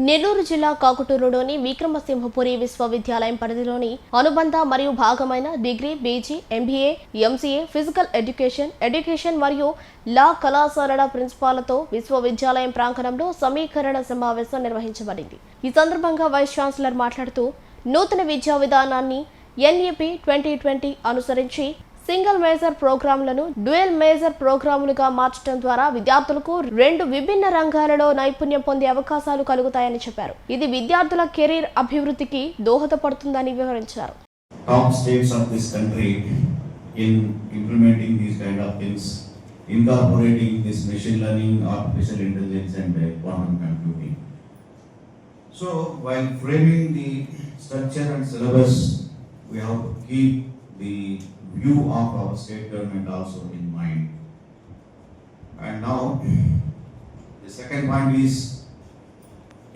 నెల్లూరు జిల్లా కాకుటూరులోని విక్రమసింహపురి విశ్వవిద్యాలయం పరిధిలోని అనుబంధ మరియు భాగమైన degree, PG, MBA, MCA, physical education మరియు లా కళాశాలల ప్రిన్సిపాలతో విశ్వవిద్యాలయం ప్రాంగణంలో సమీకరణ సమావేశం నిర్వహించబడింది. ఈ సందర్భంగా వైస్ ఛాన్సలర్ మాట్లాడుతూ నూతన విద్యా విధానాన్ని ఎన్ఈపీ 2020 అనుసరించి సింగిల్ మేజర్ ప్రోగ్రాంలను డ్యూయల్ మేజర్ ప్రోగ్రాములుగా మార్చడం ద్వారా విద్యార్థులకు రెండు విభిన్న రంగాలలో నైపుణ్యం పొందే అవకాశాలు కలుగుతాయని చెప్పారు. ఇది విద్యార్థుల కెరీర్ అభివృద్ధికి దోహదపడుతుందని వివరించారు. Top states of this country in implementing these kind of things, incorporating this machine learning, artificial intelligence and quantum computing. So while framing the structure and syllabus, we have to keep the view of our state government also in mind. And now the second point is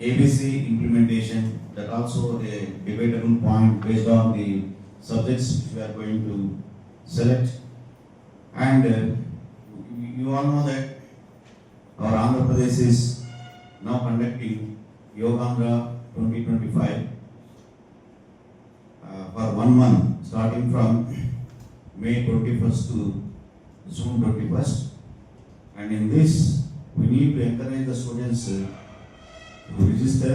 ABC implementation. That also a debatable point based on the subjects which we are going to select. And you all know that our Andhra Pradesh is now conducting Yogandhra 2025 for 1 month starting from May 21st to June 21st, and in this we need to encourage the students to register.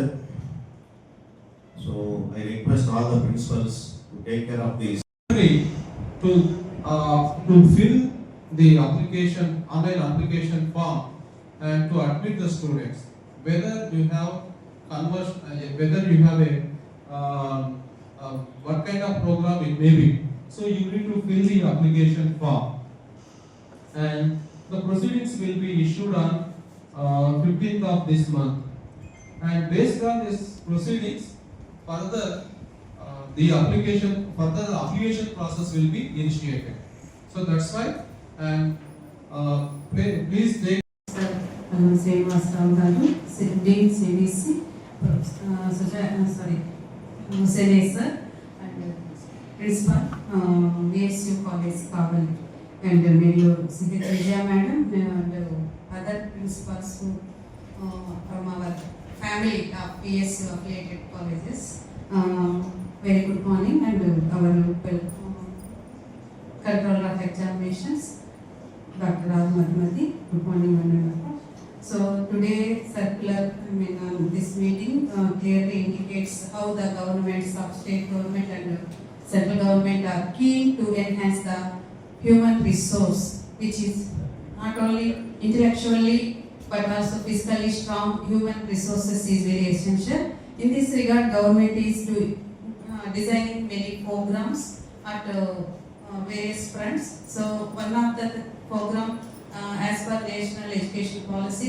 So I request all the principals to take care of this. To fill the application, online application form, and to admit the students, whether you have whether you have what kind of program it may be. So you need to fill the application form, and the proceedings will be issued on 15th of this month. And based on this proceedings, further the application process will be initiated. So that's why, and please take. Srinivasrao garu, Dean CBC, Hussain sir, and Principal, VSU College Kavali, and Mario Vijaya Madam, and other principals who from our family of PSU affiliated colleges. Very good morning, and our local controller of examinations, Dr. Raj Madhumati. Good morning, Madam. So today circular, this meeting clearly indicates how the governments of state government and central government are keen to enhance the human resource, which is not only intellectually but also physically strong. Human resources is very essential. In this regard, government is designing many programs at various fronts. So one of the program as per National Education Policy